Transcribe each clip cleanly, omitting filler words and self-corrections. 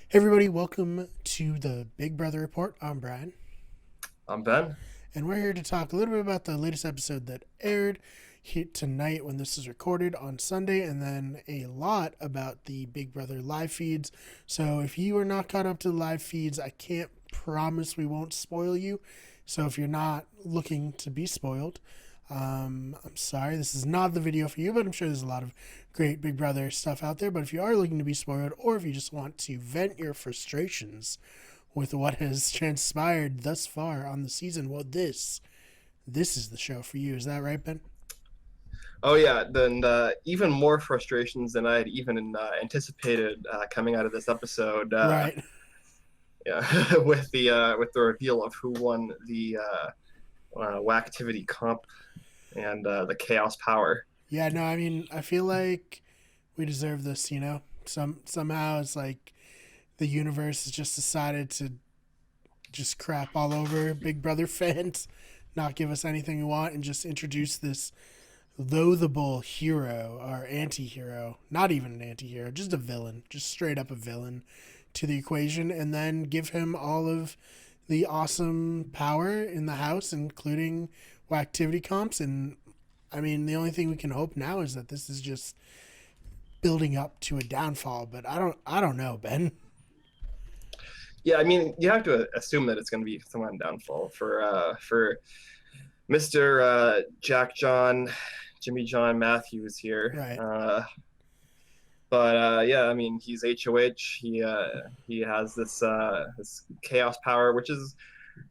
Hey everybody, welcome to the Big Brother Report. I'm Brian, I'm Ben. and we're here to talk a little bit about the latest episode that aired tonight when this is recorded on Sunday, and then a lot about the Big Brother live feeds. So if you are not caught up to the live feeds, I can't promise we won't spoil you. So if you're not looking to be spoiled, I'm sorry, this is not the video for you, but I'm sure there's a lot of great Big Brother stuff out there. But if you are looking to be spoiled, or if you just want to vent your frustrations with what has transpired thus far on the season, well, this is the show for you. Is that right, Ben? Oh yeah, then even more frustrations than I had even anticipated coming out of this episode. Right. Yeah, with the reveal of who won the Whacktivity comp and the Chaos Power. Yeah. No. I mean, I feel like we deserve this. Somehow it's like the universe has just decided to just crap all over Big Brother fans, not give us anything we want, and just introduce this loathable hero or anti-hero, not even an anti-hero, just a villain, just straight up a villain to the equation, and then give him all of the awesome power in the house, including activity comps. And I mean, the only thing we can hope now is that this is just building up to a downfall. But I don't know, Ben. Yeah, I mean you have to assume that it's going to be someone downfall for Mr. Jack John, Jimmy John Matthews here. Right. But yeah, I mean, he's HOH. He has this chaos power, which is,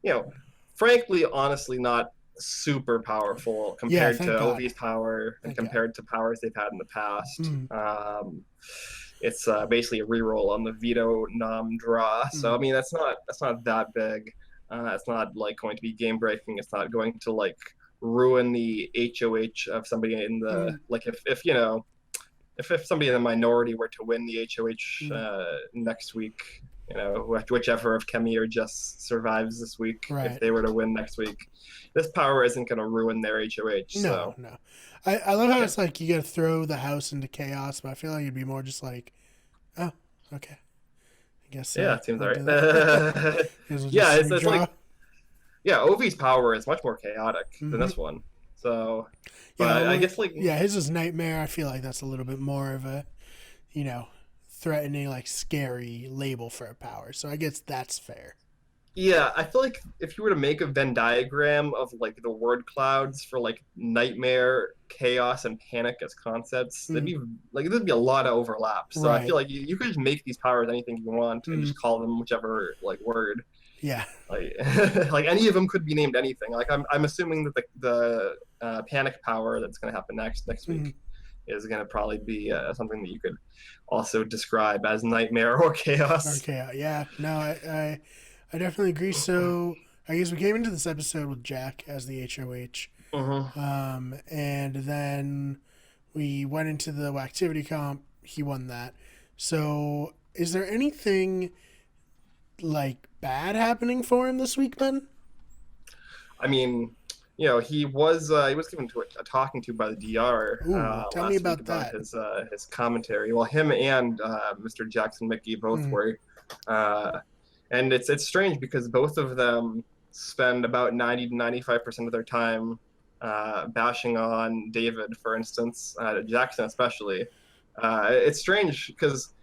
you know, frankly, honestly, not super powerful Yeah. compared Thank to God. Ovi's power and Thank God. compared to powers they've had in the past. Mm, It's basically a reroll on the veto nom draw. So I mm, mean, that's not that big. It's not like going to be game breaking. It's not going to like ruin the HOH of somebody in the mm, like if you know if somebody in the minority were to win the HOH mm. next week, you know, whichever of Kemi or Jess survives this week, if Right. they were to win next week, this power isn't going to ruin their HOH. No, So, no. I love how yeah, it's like you gotta throw the house into chaos, but I feel like it'd be more just like, oh, okay. I guess yeah, it seems I'll all do that. right. Guess we'll Yeah, just it's like, redraw. yeah, Ovi's power is much more chaotic than Mm-hmm. this one. So, Yeah, but I well, guess like, yeah, his is nightmare. I feel like that's a little bit more of a, you know, threatening, like scary label for a power. So I guess that's fair. yeah, I feel like if you were to make a Venn diagram of like the word clouds for like nightmare, chaos, and panic as concepts, Mm, there'd be a lot of overlap. So I feel right. like you could just make these powers anything you want and Mm, just call them whichever like word. yeah. Like like any of them could be named anything. Like I'm assuming that the panic power that's going to happen next Mm, week is going to probably be something that you could also describe as nightmare or chaos. okay. Yeah. No, I definitely agree. So I guess we came into this episode with Jack as the HOH. Hmm. And then we went into the activity comp. He won that. So, is there anything like bad happening for him this week, Ben? I mean, he was given to a talking to by the DR Ooh, tell me last week about about that. his commentary. Well, him and Mr. Jackson Mickey both Mm, were, uh, and it's strange because both of them spend about 90 to 95% of their time bashing on David, for instance, Jackson especially. It's strange because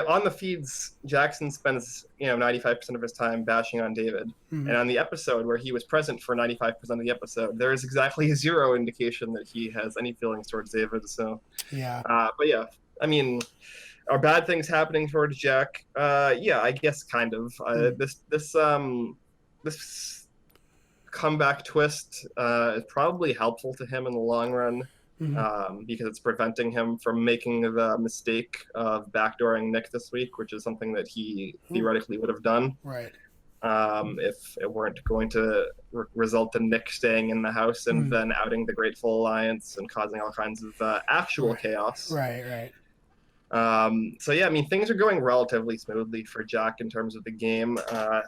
on the feeds, Jackson spends 95% of his time bashing on David, mm, and on the episode where he was present for 95% of the episode, there is exactly zero indication that he has any feelings towards David. So, yeah. but yeah, I mean, are bad things happening towards Jack? Yeah, I guess kind of. Mm, This comeback twist is probably helpful to him in the long run mm, because it's preventing him from making the mistake of backdooring Nick this week, which is something that he mm, theoretically would have done right. if it weren't going to result in Nick staying in the house and Mm, then outing the Grateful Alliance and causing all kinds of actual right. chaos. Right. Right. So yeah, I mean things are going relatively smoothly for Jack in terms of the game.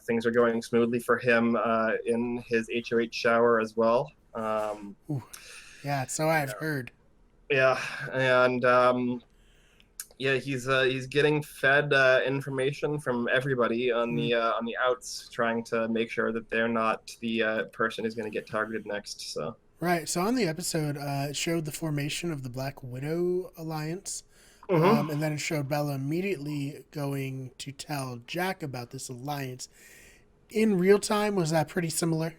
Things are going smoothly for him in his HOH shower as well. Ooh, yeah. So I've heard. Yeah, and Yeah, he's getting fed information from everybody Mm. on the outs, trying to make sure that they're not the person who's going to get targeted next. So. Right. So on the episode, it showed the formation of the Black Widow alliance, Hmm. and then it showed Bella immediately going to tell Jack about this alliance. In real time, was that pretty similar?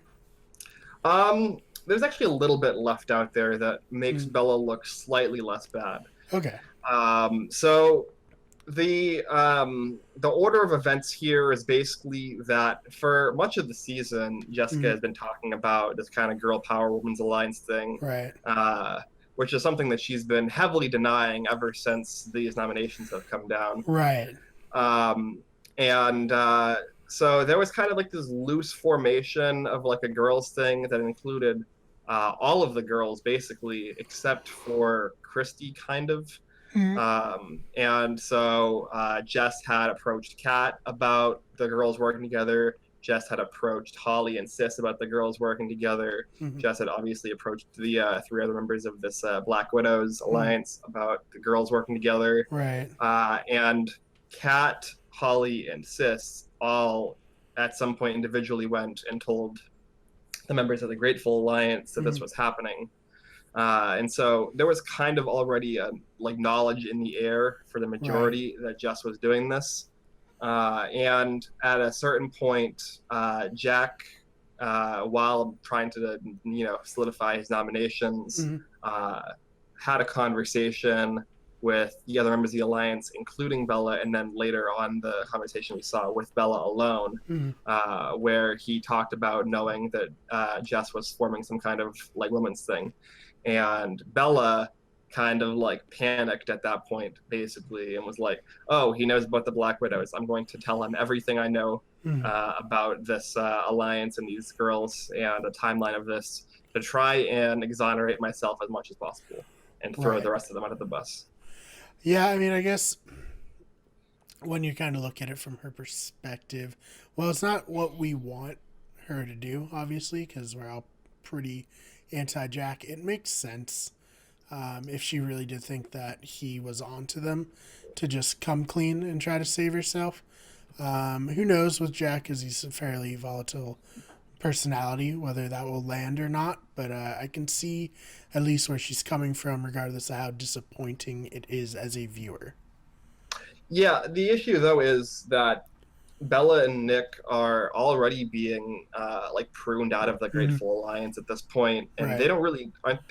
There's actually a little bit left out there that makes Mm. Bella look slightly less bad. Okay. So the order of events here is basically that for much of the season, Jessica Mm. has been talking about this kind of girl power women's alliance thing, Right. uh, which is something that she's been heavily denying ever since these nominations have come down. Right. Um, and so there was kind of like this loose formation of like a girls thing that included all of the girls basically, except for Christy, kind of. Mm. And so Jess had approached Kat about the girls working together. Jess had approached Holly and Sis about the girls working together. Mm-hmm. Jess had obviously approached the three other members of this Black Widows Mm. alliance about the girls working together. Right. And Kat, Holly, and Sis all at some point individually went and told the members of the Grateful Alliance that this Mm. was happening. And so there was kind of already like knowledge in the air for the Right. majority that Jess was doing this. And at a certain point, Jack, while trying to solidify his nominations, Mm. had a conversation with the other members of the alliance, including Bella, and then later on the conversation we saw with Bella alone, Mm. where he talked about knowing that Jess was forming some kind of like women's thing, and Bella kind of like panicked at that point basically and was like, oh, he knows about the Black Widows, I'm going to tell him everything I know Mm. about this alliance and these girls and a timeline of this, to try and exonerate myself as much as possible and throw Right. the rest of them under the bus. Yeah, I mean, I guess when you kind of look at it from her perspective, well, it's not what we want her to do, obviously, because we're all pretty anti-Jack. It makes sense if she really did think that he was onto them to just come clean and try to save herself. Who knows with Jack, because he's a fairly volatile personality, whether that will land or not. But I can see at least where she's coming from, regardless of how disappointing it is as a viewer. Yeah, the issue though is that Bella and Nick are already being like pruned out of the Mm. Grateful Alliance at this point, and Right. they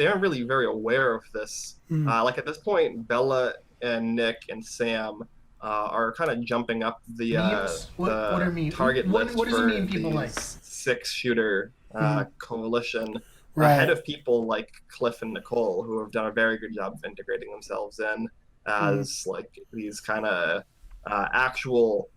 aren't really very aware of this. Mm. Like at this point, Bella and Nick and Sam are kind of jumping up Memes? What are the memes? target list What does it for mean people like? these six-shooter Mm. coalition, ahead Right. of people like Cliff and Nicole, who have done a very good job of integrating themselves in Mm. as like these kind of actual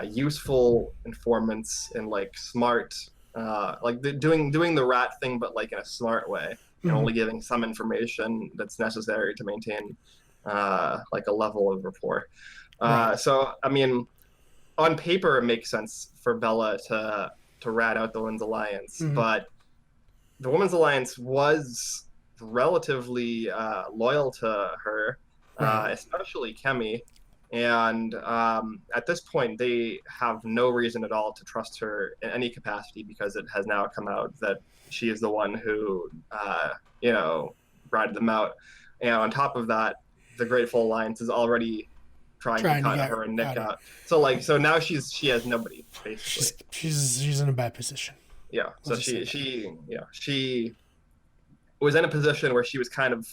useful informants and like smart, like doing the rat thing, but like in a smart way, and Mm. only giving some information that's necessary to maintain like a level of rapport. Right. So I mean, on paper, it makes sense for Bella to rat out the Women's Alliance, Mm. but the Women's Alliance was relatively loyal to her, Right. especially Kemi. And at this point, they have no reason at all to trust her in any capacity, because it has now come out that she is the one who, ratted them out. And on top of that, the Grateful Alliance is already trying to Trying to cut get her and Nick got it. out. So now she has nobody basically. She's in a bad position. Yeah. So Let's just say she was in a position where she was kind of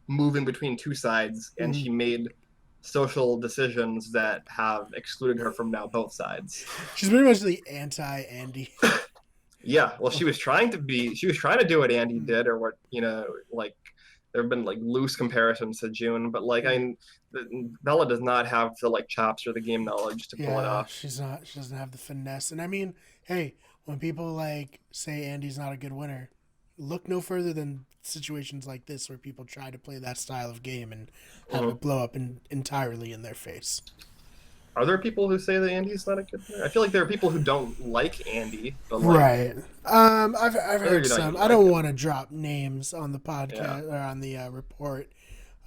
moving between two sides, and Mhm. she made social decisions that have excluded her from now both sides. She's pretty much the anti-Andy. Yeah, well, she was trying to do what Andy Mm. did, or what, like there have been like loose comparisons to June, but like Bella does not have the like chops or the game knowledge to pull it Yeah, off. she's not. She doesn't have the finesse. And I mean, hey, when people like say Andy's not a good winner, look no further than situations like this where people try to play that style of game and have Mhm. it blow up entirely in their face. Are there people who say that Andy's not a good player? I feel like there are people who don't like Andy, but like, Right. I've heard you're not some. gonna I like don't him. want to drop names on the Yeah. podcast or on the report.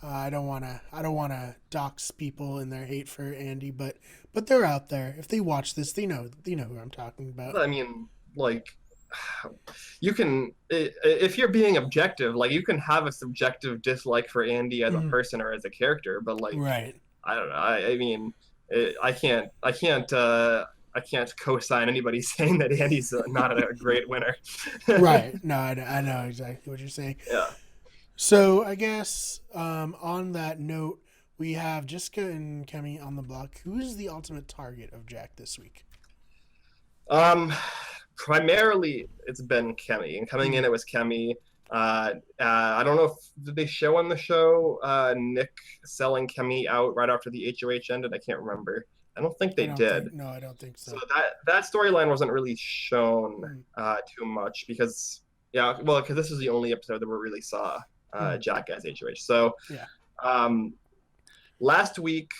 I don't wanna dox people in their hate for Andy, but they're out there. If they watch this, they know who I'm talking about. I mean, like, you can, if you're being objective, like, you can have a subjective dislike for Andy as a Mhm. person or as a character, but like, Right. I don't know. I mean, I can't co-sign anybody saying that Andy's not a great winner. Right. No, I know exactly what you're saying. Yeah. So I guess on that note, we have Jessica and Kemi on the block. Who is the ultimate target of Jack this week? Um, Primarily it's been Kemi, and coming in Mm, it was Kemi. I don't know if did they show on the show Nick selling Kemi out right after the HOH ended. I can't remember. I don't think I they don't did. think. No, I don't think So so. that storyline wasn't really shown Mm, too much because yeah, well, because this is the only episode that we really saw mm, Jack as HOH. So yeah. um, last week,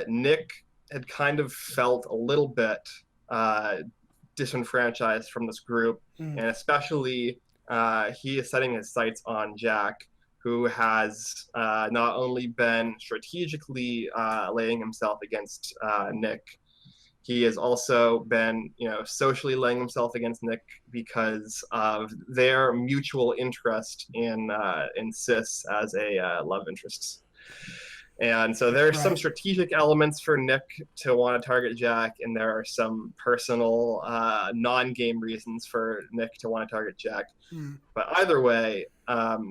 Nick had kind of felt a little bit uh, disenfranchised from this group, Mm, and especially he is setting his sights on Jack, who has not only been strategically laying himself against Nick, he has also been, socially laying himself against Nick because of their mutual interest in Sis as a love interest. And so there are some right. strategic elements for Nick to want to target Jack, and there are some personal non-game reasons for Nick to want to target Jack. Mm, But either way,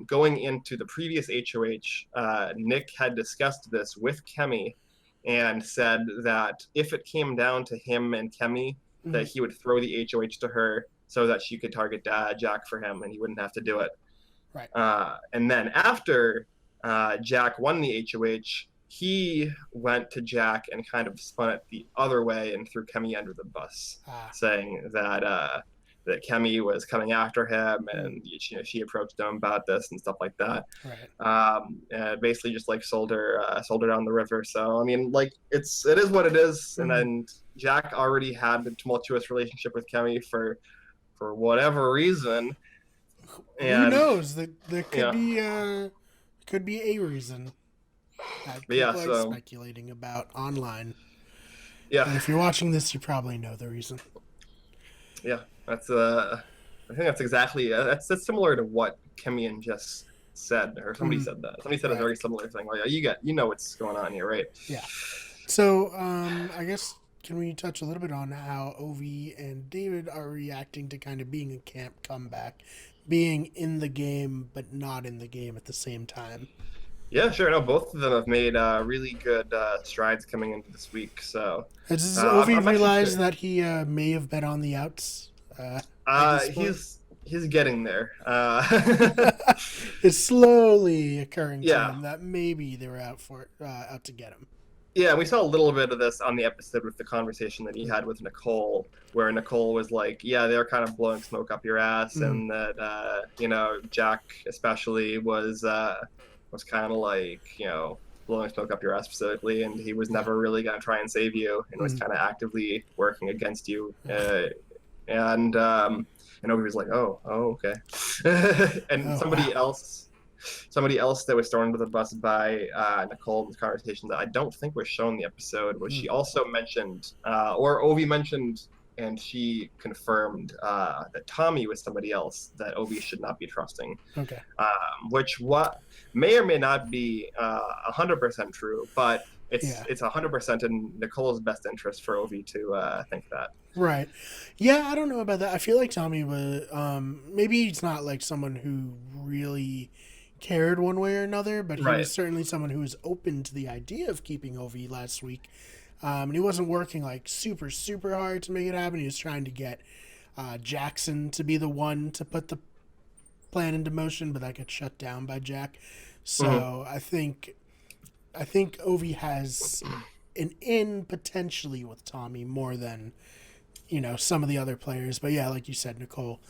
going into the previous HOH, Nick had discussed this with Kemi and said that if it came down to him and Kemi, that mm, he would throw the HOH to her so that she could target Jack for him and he wouldn't have to do it. right. And then after Jack won the HOH, he went to Jack and kind of spun it the other way and threw Kemi under the bus, Ah. saying that Kemi was coming after him Mm, and she approached him about this and stuff like that. right. And basically just like sold her down the river. So I mean, like it is what it is. And Mm. then Jack already had a tumultuous relationship with Kemi for whatever reason, Who and knows? That there yeah, could be a reason that but yeah. people are So speculating about online. yeah, But if you're watching this, you probably know the reason. yeah. That's I think that's exactly that's similar to what Kemi and Jess said, or somebody Mm, said that. Somebody said a right. very similar thing. Like, you know what's going on here, right? Yeah. So, I guess can we touch a little bit on how Ovi and David are reacting to kind of being a camp comeback, being in the game but not in the game at the same time? Yeah, sure. No, both of them have made really good strides coming into this week. So Has Ovi I'm actually realized that he may have bet on the outs at this point? he's getting there. It's slowly occurring to Yeah, him that maybe they were out to get him. yeah. We saw a little bit of this on the episode with the conversation that he had with Nicole, where Nicole was like, "Yeah, they're kind of blowing smoke up your ass," Mm, and that Jack especially was kind of like blowing smoke up your ass specifically, and he was yeah. never really gonna try and save you, and was Mm, kind of actively working against you. ugh. And Obi was like, oh, okay. And Oh wow. somebody else that was thrown under the bus by Nicole in this conversation that I don't think was shown in the episode was Mm, she also mentioned, or Ovi mentioned, and she confirmed that Tommy was somebody else that Ovi should not be trusting, okay. which what may or may not be 100% true, but Yeah. it's 100% in Nicole's best interest for Ovi to think that. Right. Yeah, I don't know about that. I feel like Tommy was maybe he's not like someone who really cared one way or another, but he Right. was certainly someone who was open to the idea of keeping Ovi last week. And he wasn't working like super hard to make it happen. He was trying to get Jackson to be the one to put the plan into motion, but that got shut down by Jack. Mhm. So I think Ovi has an in potentially with Tommy more than some of the other players. But yeah, like you said, Nicole,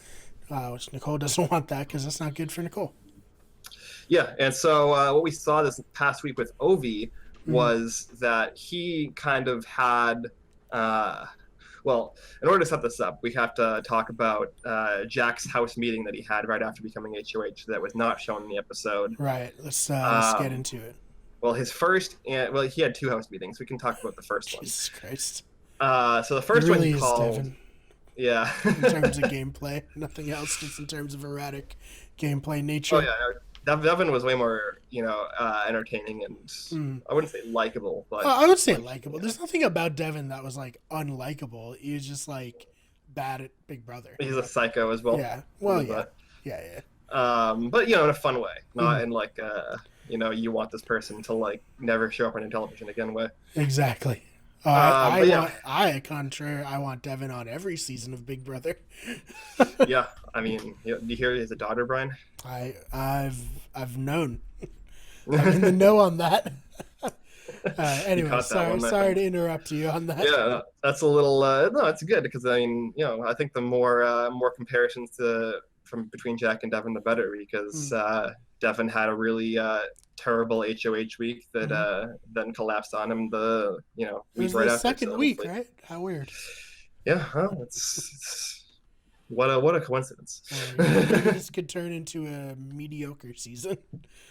which Nicole doesn't want that because that's not good for Nicole. Yeah, and so what we saw this past week with Ovi Mm, was that he kind of had, uh, Well, in order to set this up, we have to talk about Jack's house meeting that he had right after becoming HOH that was not shown in the episode. Right. Let's get into it. Well, he had 2 house meetings. We can talk about the first one. Jesus Christ. So the first one he called. Devin. Yeah. In terms of gameplay, nothing else. Just in terms of erratic gameplay nature. Oh yeah, Devin was way more, entertaining and I wouldn't say likable, but I would say likable. There's nothing about Devin that was like unlikable. He was just like bad at Big Brother. He's a psycho as well. Yeah. Well, yeah. Yeah. But in a fun way, not in like you want this person to like never show up on your television again way. Exactly. I want Devin on every season of Big Brother. Yeah, I mean, do you hear he has a daughter, Brian? I've known. I'm in the know on that. Anyway, sorry to interrupt you on that. Yeah, that's a little. No, it's good because I mean, I think the more comparisons between Jack and Devin, the better because Devin had a really terrible HOH week that then collapsed on him the it was right the after. Second week, right? How weird. Yeah, it's what a coincidence. Maybe this could turn into a mediocre season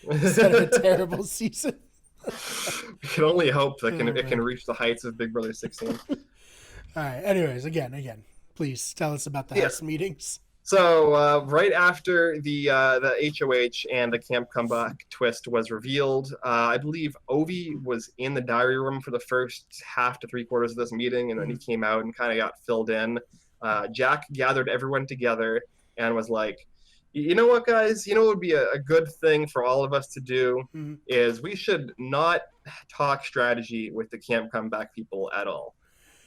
instead of a terrible season. We can only hope that it can reach the heights of Big Brother 16. All right. Anyways, again, please tell us about the house meetings. So right after the HOH and the camp comeback twist was revealed, I believe Ovi was in the diary room for the first half to 3/4 of this meeting, and then he came out and kind of got filled in. Jack gathered everyone together and was like, you know what, guys? What would be a good thing for all of us to do is we should not talk strategy with the camp comeback people at all.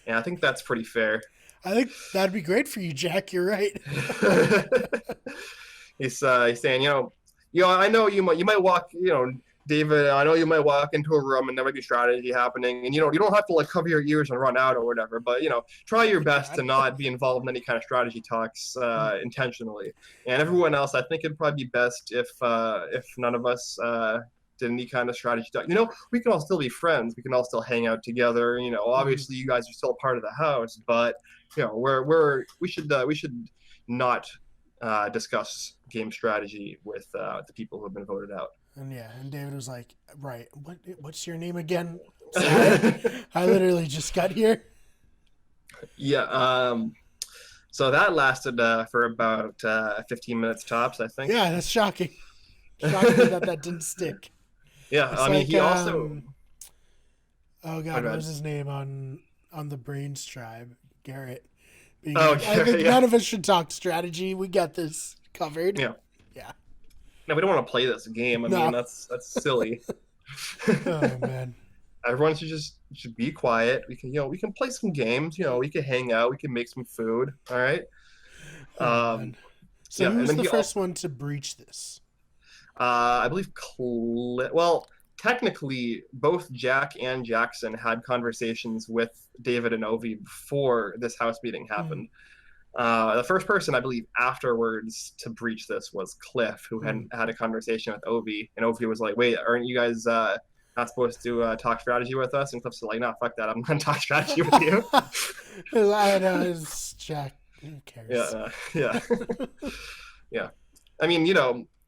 And I think that's pretty fair. I think that'd be great for you, Jack. You're right. He's saying, I know you might walk, David, I know you might walk into a room and there might be strategy happening, and you don't have to like cover your ears and run out or whatever, but try your best to not be involved in any kind of strategy talks intentionally. And everyone else, I think it'd probably be best if none of us did any kind of strategy talk. We can all still be friends. We can all still hang out together. Obviously you guys are still part of the house, but we should not discuss game strategy with the people who have been voted out. And David was like, right, what's your name again? Sorry, I literally just got here. Yeah, so that lasted for about 15 minutes tops, I think. Yeah, that's shocking. Shocking that didn't stick. Yeah, I mean, he also... Oh, God, what was his name on the Brains Tribe? Garrett. I think none of us should talk strategy. We got this covered. Yeah. Yeah. No, we don't want to play this game. I mean, that's silly. Oh, man. Everyone should be quiet. We can play some games. We can hang out. We can make some food. All right. So who's the first one to breach this? I believe well, technically, both Jack and Jackson had conversations with David and Ovi before this house meeting happened. The first person, I believe, afterwards to breach this was Cliff, who had a conversation with Ovi, and Ovi was like, "Wait, aren't you guys not supposed to talk strategy with us?" And Cliff's like, "No, fuck that. I'm gonna talk strategy with you." I know, it's Jack. Who cares? Yeah. Yeah. I mean,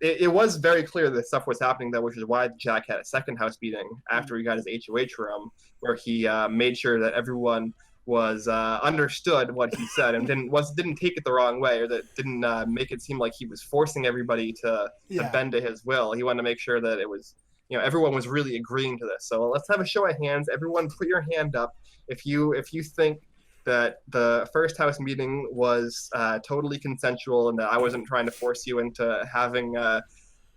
it was very clear that stuff was happening, though, which is why Jack had a second house meeting after he got his HOH room, where he made sure that everyone was understood what he said and didn't take it the wrong way, or that didn't make it seem like he was forcing everybody to bend to his will. He wanted to make sure that it was, everyone was really agreeing to this. So let's have a show of hands. Everyone, put your hand up if you think that the first house meeting was totally consensual and that I wasn't trying to force you into having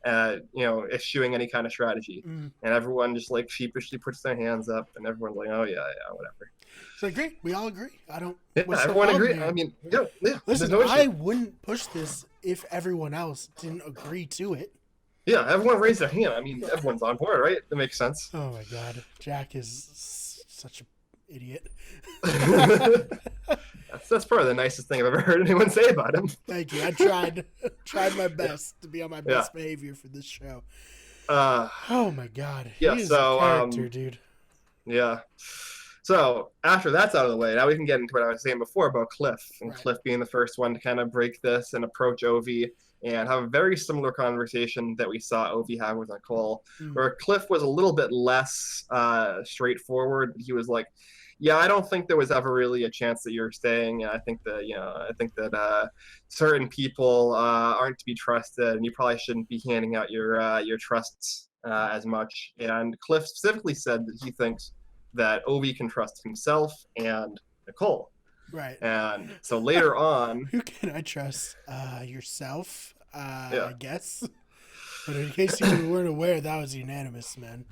eschewing any kind of strategy. And everyone just like sheepishly puts their hands up, and everyone's like, "Oh yeah, whatever." So great, we all agree. I don't. Yeah, everyone agrees. I mean, yeah. Listen, no I wouldn't push this if everyone else didn't agree to it. Yeah, everyone raised their hand. I mean, everyone's on board, right? That makes sense. Oh my God, Jack is such an idiot. That's probably the nicest thing I've ever heard anyone say about him. Thank you. I tried my best to be on my best behavior for this show. Oh my God. Yeah. He is so a character, dude. Yeah. So after that's out of the way, now we can get into what I was saying before about Cliff, and Right. Cliff being the first one to kind of break this and approach Ovi and have a very similar conversation that we saw Ovi have with Nicole, Mm. where Cliff was a little bit less straightforward. He was like, "Yeah, I don't think there was ever really a chance that you're staying. I think that certain people aren't to be trusted, and you probably shouldn't be handing out your trusts as much." And Cliff specifically said that he thinks that Ovi can trust himself and Nicole. Right. And so later on, Who can I trust? Yourself, yeah, I guess. But in case you weren't aware, that was unanimous, man.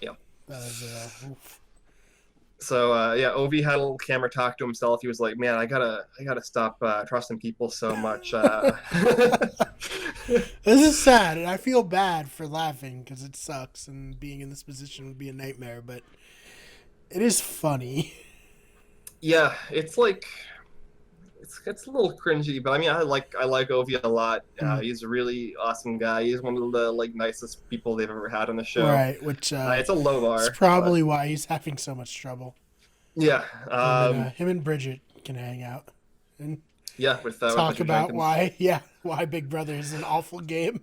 yeah. That was oof. So yeah, Ovi had a little camera talk to himself. He was like, "Man, I gotta stop trusting people so much." This is sad, and I feel bad for laughing because it sucks, and being in this position would be a nightmare. But it is funny. Yeah, it's like it's a little cringy, but I mean, I like Ovi a lot. Mm. He's a really awesome guy. He's one of the like nicest people they've ever had on the show. Right, which It's a low is bar, but probably why he's having so much trouble. yeah, Him and Bridget can hang out and yeah, with talk Richard about Jenkins. why Big Brother is an awful game.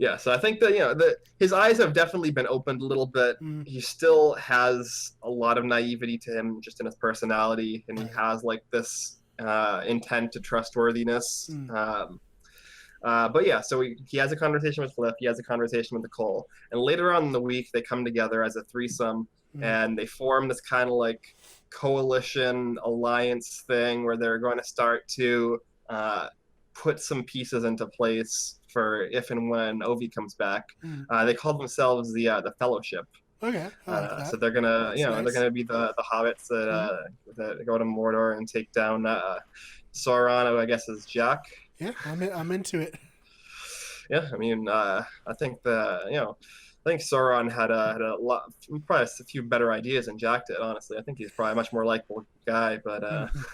Yeah, so I think that his eyes have definitely been opened a little bit. Mm, He still has a lot of naivety to him, just in his personality, and he right. has like this intent to trustworthiness. Mm, But yeah, so he has a conversation with Cliff. He has a conversation with Nicole, and later on in the week they come together as a threesome, mm, and they form this kind of like coalition alliance thing where they're going to start to put some pieces into place for if and when Ovi comes back. mm. They call themselves the Fellowship. Okay, I like that. So they're gonna, That's they're nice. gonna be the hobbits Mm, that go to Mordor and take down Sauron, who I guess is Jack. yeah, I'm into it. Yeah, I mean, I think I think Sauron had a lot, probably a few better ideas than Jack did. Honestly, I think he's probably a much more likable guy. But Mhm.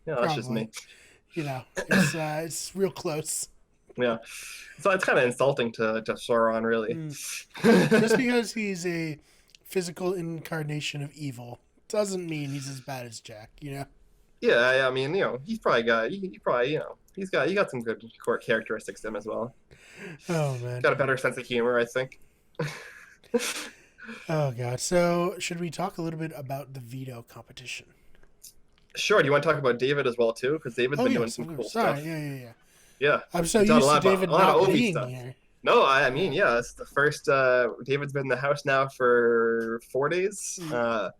that's just Probably. me. It's real close. Yeah, so it's kind of insulting to Sauron, really. Mm. Just because he's a physical incarnation of evil doesn't mean he's as bad as Jack. Yeah, I mean, he probably, he got some good core characteristics to him as well. Oh man. Got a better sense of humor, I think. Oh god. So should we talk a little bit about the veto competition? Sure. Do you want to talk about David as well too? Because David's Oh been doing yes, some of cool course. stuff. Sorry. Yeah. Yeah, I'm so we talked used to a David lot of not Obi being stuff. here. No, I mean, yeah, it's the first. David's been in the house now for 4 days, Mm,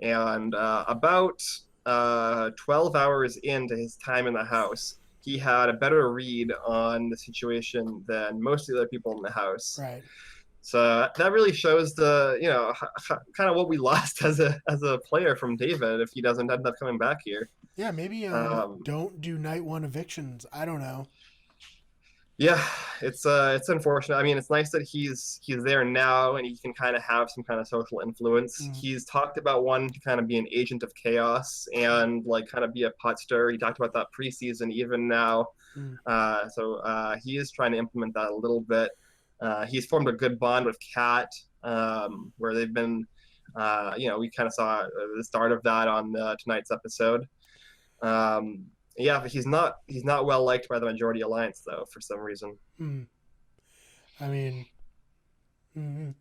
and about 12 hours into his time in the house, he had a better read on the situation than most of the other people in the house. right. So that really shows kind of what we lost as a player from David if he doesn't end up coming back here. Yeah, maybe Um, don't do night one evictions. I don't know. Yeah, it's unfortunate. I mean, it's nice that he's there now and he can kind of have some kind of social influence. Mm, He's talked about wanting to kind of be an agent of chaos and like kind of be a pot stirrer. He talked about that preseason even now. mm, So he is trying to implement that a little bit. He's formed a good bond with Kat, where they've been, we kind of saw the start of that on tonight's episode. Um, yeah, but he's not well liked by the majority alliance though for some reason. mm. I mean, mm.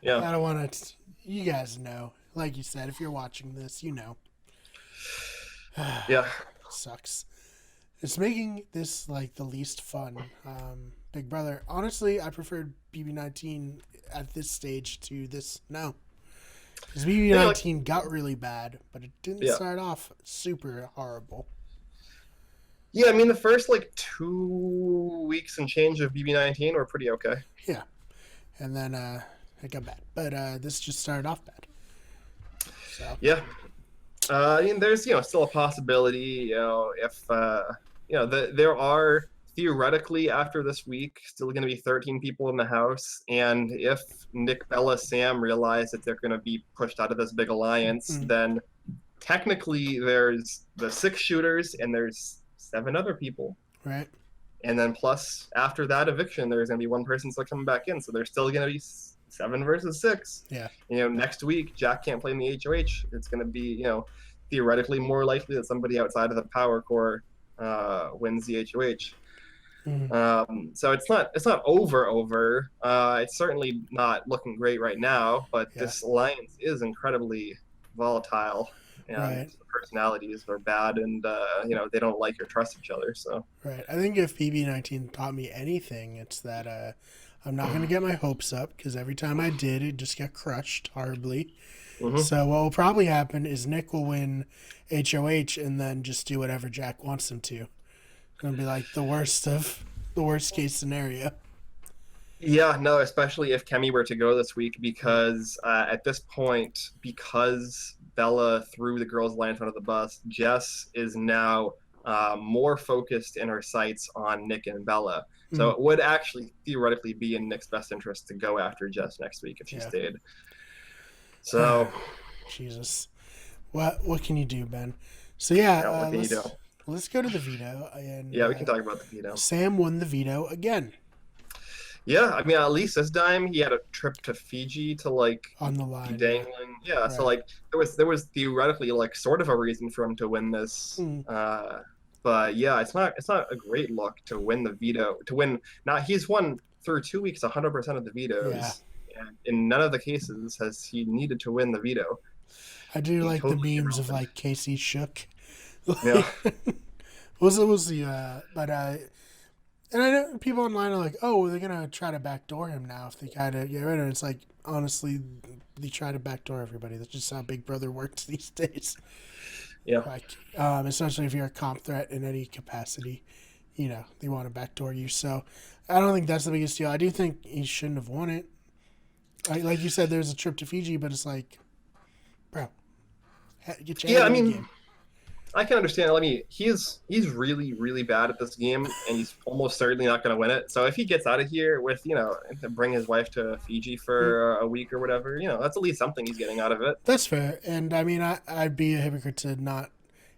Yeah, I don't want to. You guys know, like you said, if you're watching this, you know. yeah, Sucks. It's making this like the least fun. Big Brother. Honestly, I preferred BB19 at this stage to this now. Because BB19 got really bad, but it didn't yeah, start off super horrible. yeah. I mean, the first like 2 weeks and change of BB19 were pretty okay. Yeah. And then it got bad. But this just started off bad. So, Yeah, I mean, there's still a possibility. If there are theoretically after this week still going to be 13 people in the house, and if Nick, Bella, Sam realize that they're going to be pushed out of this big alliance, mm, then technically there's the 6 shooters and there's 7 other people. right? And then plus after that eviction, there's going to be one person still coming back in. So there's still going to be 7 versus 6. Yeah. Next week Jack can't play in the HOH. It's going to be, theoretically more likely that somebody outside of the power core wins the HOH. Mm. So it's not over. It's certainly not looking great right now, but Yeah. this alliance is incredibly volatile, and Right. the personalities are bad, and they don't like or trust each other. So Right. I think if BB19 taught me anything, it's that I'm not going to get my hopes up, because every time I did, it just got crushed horribly. mm-hmm. So what will probably happen is Nick will win HOH and then just do whatever Jack wants him to. It's going to be like the worst case scenario. Yeah, no, especially if Kemi were to go this week, because at this point, because Bella threw the girls' alliance under the bus, Jess is now more focused in her sights on Nick and Bella. So it would actually theoretically be in Nick's best interest to go after Jess next week if she stayed. So, Jesus, what can you do, Ben? So let's go to the veto. And yeah, we can talk about the veto. Sam won the veto again. Yeah, I mean, at least this time he had a trip to Fiji to on the line, be dangling. Yeah, right. So there was theoretically sort of a reason for him to win this. But yeah, it's not a great look to win the veto. To win, now he's won through 2 weeks 100% of the vetoes. Yeah. And in none of the cases has he needed to win the veto. I do like totally the memes of Casey shook. Yeah. was the and I know people online are like, oh, they're gonna try to backdoor him now if they kind of get rid of him. It's like, honestly, they try to backdoor everybody. That's just how Big Brother works these days. Yeah. Especially if you're a comp threat in any capacity, they want to backdoor you. So I don't think that's the biggest deal. I do think he shouldn't have won it. Like you said, there's a trip to Fiji, but it's like, bro, get your head in the game. I can understand. I mean, he's really, really bad at this game, and he's almost certainly not going to win it. So if he gets out of here with, bring his wife to Fiji for a week or whatever, that's at least something he's getting out of it. That's fair. And I mean, I'd be a hypocrite to not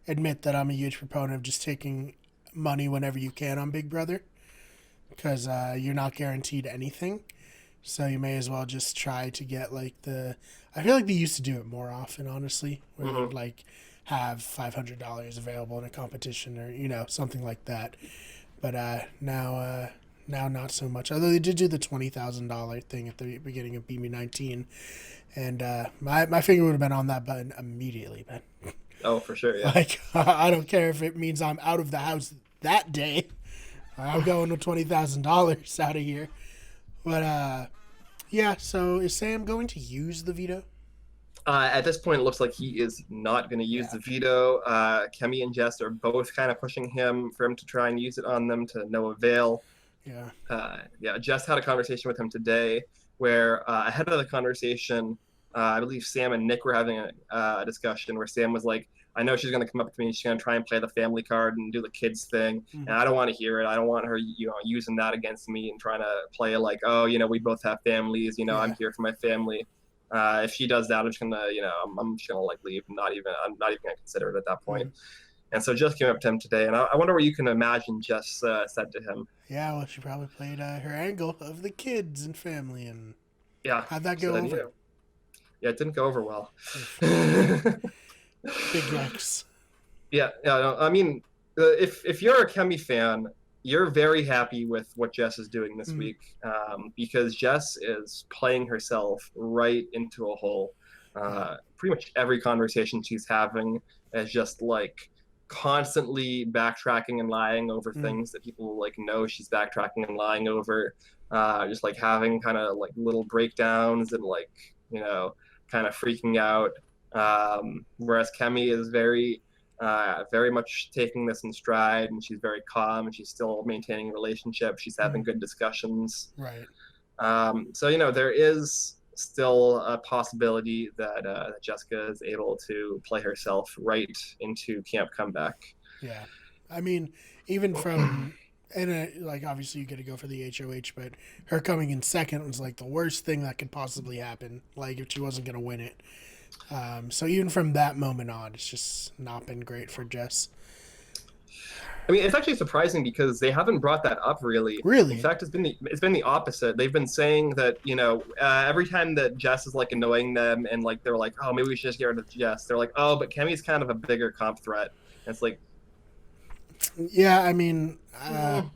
admit that I'm a huge proponent of just taking money whenever you can on Big Brother, because you're not guaranteed anything. So you may as well just try to get I feel like they used to do it more often, honestly, where they would have $500 available in a competition or something like that. But now not so much. Although they did do the $20,000 thing at the beginning of BB19, and my finger would have been on that button immediately, man. Oh, for sure, yeah. I don't care if it means I'm out of the house that day. I'm going with $20,000 out of here. But yeah. So is Sam going to use the veto? At this point, it looks like he is not going to use the veto. Kemi and Jess are both kind of pushing him for him to try and use it on them to no avail. Yeah. Jess had a conversation with him today where ahead of the conversation, I believe Sam and Nick were having a discussion where Sam was like, I know she's going to come up to me and she's going to try and play the family card and do the kids thing. And I don't want to hear it. I don't want her, using that against me and trying to play like, oh, we both have families. I'm here for my family. If she does that, I'm just gonna, I'm just gonna leave. I'm not even gonna consider it at that point. And so Jess came up to him today, and I wonder what you can imagine Jess said to him. Yeah, well, she probably played her angle of the kids and family, and how'd that go over? Yeah, it didn't go over well. Big yikes. Yeah, I mean, if you're a Kemi fan, you're very happy with what Jess is doing this week, because Jess is playing herself right into a hole. Pretty much every conversation she's having is just constantly backtracking and lying over things that people know she's backtracking and lying over. Just having kind of little breakdowns and kind of freaking out. Whereas Kemi is very much taking this in stride, and she's very calm, and she's still maintaining a relationship. She's having good discussions. Right. So, there is still a possibility that Jessica is able to play herself right into Camp Comeback. Yeah. I mean, even from, and obviously you get to go for the HOH, but her coming in second was the worst thing that could possibly happen, if she wasn't going to win it. So even from that moment on, it's just not been great for Jess. I mean, it's actually surprising because they haven't brought that up really. In Really? fact, it's been the opposite. They've been saying that every time that Jess is like annoying them and like they're like, oh, maybe we should just get rid of Jess. They're like, oh, but Kemi's kind of a bigger comp threat. And it's like, Yeah, I mean, mm,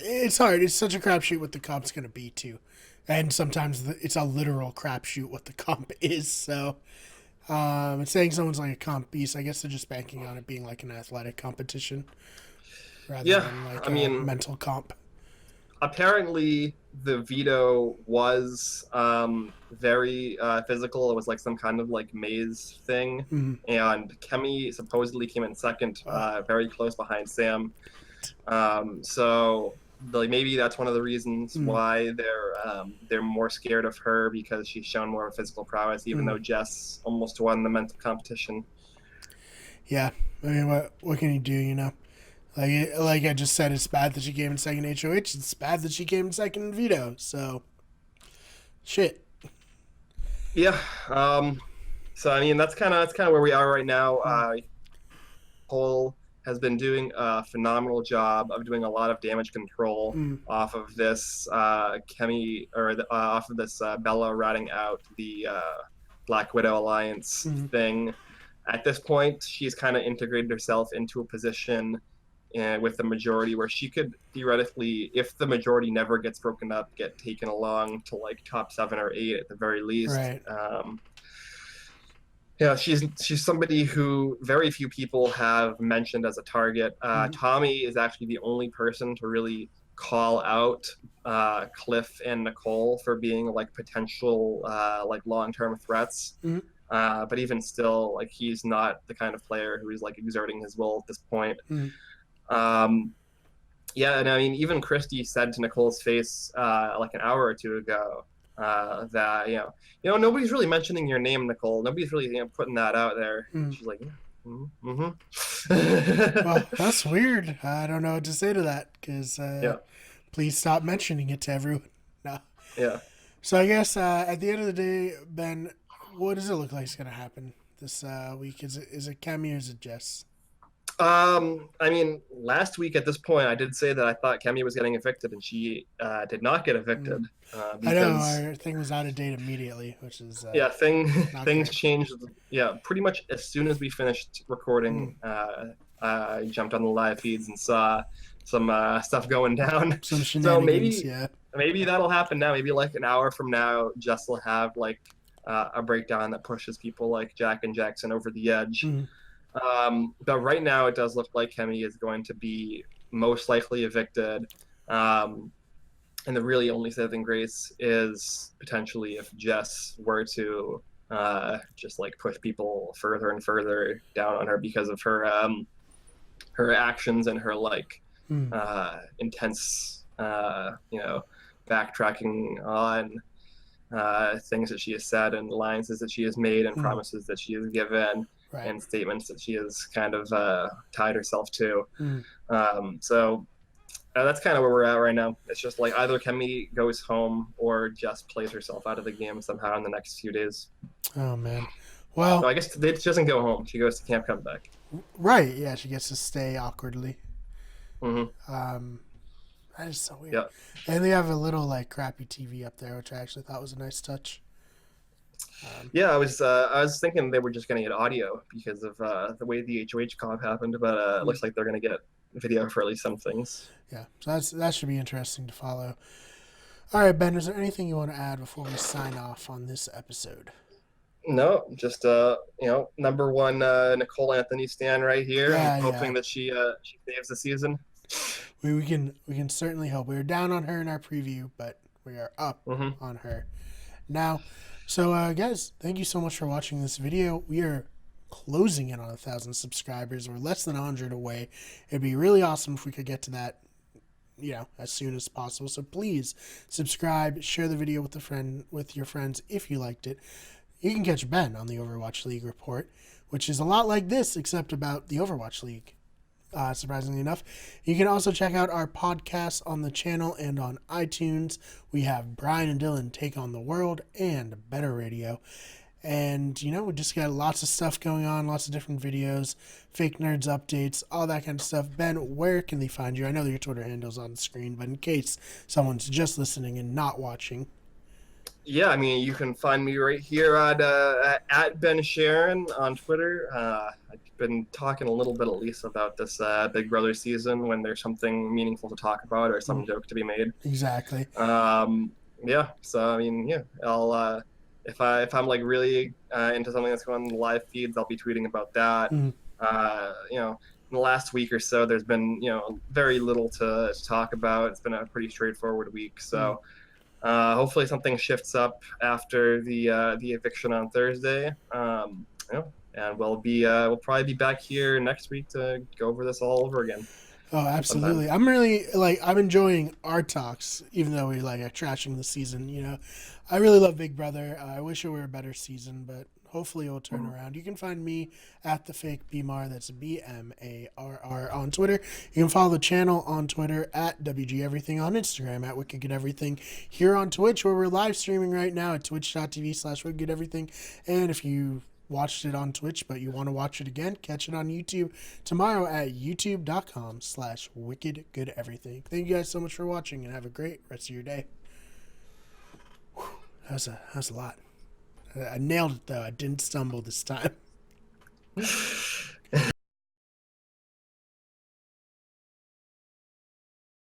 it's hard. It's such a crapshoot what the comp's gonna be too, and sometimes it's a literal crapshoot what the comp is. So, and saying someone's like a comp beast, I guess they're just banking on it being like an athletic competition rather yeah. than like I a mean, mental comp. apparently the veto was very physical. It was like some kind of like maze thing, Mm. and Kemi supposedly came in second, Oh, very close behind Sam. So like maybe that's one of the reasons mm, why they're more scared of her because she's shown more physical prowess, even mm. though Jess almost won the mental competition. Yeah, I mean, what can you do? You know, like I just said, it's bad that she came in second HOH. It's bad that she came in second in veto. So, shit. Yeah. So I mean that's kind of where we are right now. Mm, Cole has been doing a phenomenal job of doing a lot of damage control mm, off of this off of this Bella ratting out the Black Widow Alliance mm. thing. At this point, she's kind of integrated herself into a position with the majority where she could theoretically, if the majority never gets broken up, get taken along to like top 7 or 8 at the very least. Right. Yeah, she's somebody who very few people have mentioned as a target. Mm, Tommy is actually the only person to really call out Cliff and Nicole for being like potential like long-term threats. mm, But even still, like he's not the kind of player who is like exerting his will at this point. mm. Um, yeah, and I mean, even Christy said to Nicole's face like an hour or two ago that nobody's really mentioning your name, Nicole. Nobody's really putting that out there. Mm. She's like, yeah. Mm-hmm. Well, that's weird. I don't know what to say to that because Yeah, please stop mentioning it to everyone. No. yeah. So I guess at the end of the day, Ben, what does it look like is going to happen this week? Is it Kemi or is it Jess? I mean, last week at this point, I did say that I thought Kemi was getting evicted, and she did not get Mm. evicted I know because our thing was out of date immediately, which is yeah, not things great. changed. Yeah, pretty much as soon as we finished Mm. recording, I jumped on the live feeds and saw some stuff going down. Some So shenanigans, maybe yeah. that'll happen now. Maybe like an hour from now, Jess will have like a breakdown that pushes people like Jack and Jackson over the edge. Mm. But right now, it does look like Kemi is going to be most likely evicted. And the really only saving grace is potentially if Jess were to just like push people further and further down on her because of her actions and her like Mm. intense backtracking on things that she has said and alliances that she has made and Mm. promises that she has given Right. and statements that she has kind of tied herself to. Mm. So that's kind of where we're at right now. It's just like either Kemi goes home or Jess plays herself out of the game somehow in the next few days. Oh man. No, Well, I guess she doesn't go home. She goes to Camp Comeback. right. Yeah, she gets to stay awkwardly. Hmm. Um, that is so weird. Yeah. And they have a little like crappy TV up there, which I actually thought was a nice touch. Yeah, I was thinking they were just going to get audio because of the way the HOH comp happened, but it Mm. looks like they're going to get video for at least some things. Yeah, so that should be interesting to follow. All right, Ben, is there anything you want to add before we sign off on this episode? No, just number one Nicole Anthony stand right here. I'm Yeah, hoping yeah. that she saves the season. We can certainly hope. We were down on her in our preview, but we are up Hmm. on her now. So, guys, thank you so much for watching this video. We are closing in on 1,000 subscribers. We're less than 100 away. It'd be really awesome if we could get to that, as soon as possible. So please subscribe, share the video with your friends if you liked it. You can catch Ben on the Overwatch League report, which is a lot like this, except about the Overwatch League. Surprisingly enough, you can also check out our podcasts on the channel and on iTunes. We have Brian and Dylan Take on the World and Better Radio. And, we just got lots of stuff going on, lots of different videos, fake nerds updates, all that kind of stuff. Ben, where can they find you? I know that your Twitter handle's on the screen, but in case someone's just listening and not watching. Yeah, I mean, you can find me right here at Ben Sharon on Twitter. I've been talking a little bit at least about this Big Brother season when there's something meaningful to talk about or some joke to be made. Exactly. Um, yeah, so I mean, yeah, I'll if I'm like really into something that's going on in the live feeds, I'll be tweeting about that. Mm. In the last week or so, there's been very little to talk about. It's been a pretty straightforward week, so. Hopefully something shifts up after the eviction on Thursday. And we'll probably be back here next week to go over this all over again. Oh, Sometime. absolutely. I'm really I'm enjoying our talks, even though we are trashing the season. I really love Big Brother. I wish it were a better season, but hopefully it will turn around. You can find me at the fake BMAR. That's BMARR on Twitter. You can follow the channel on Twitter at WG Everything, on Instagram at Wicked Good Everything, here on Twitch where we're live streaming right now at twitch.tv/Wicked Everything. And if you watched it on Twitch, but you want to watch it again, catch it on YouTube tomorrow at youtube.com/Wicked Good Everything. Thank you guys so much for watching and have a great rest of your day. Whew, that was a lot. I nailed it though. I didn't stumble this time.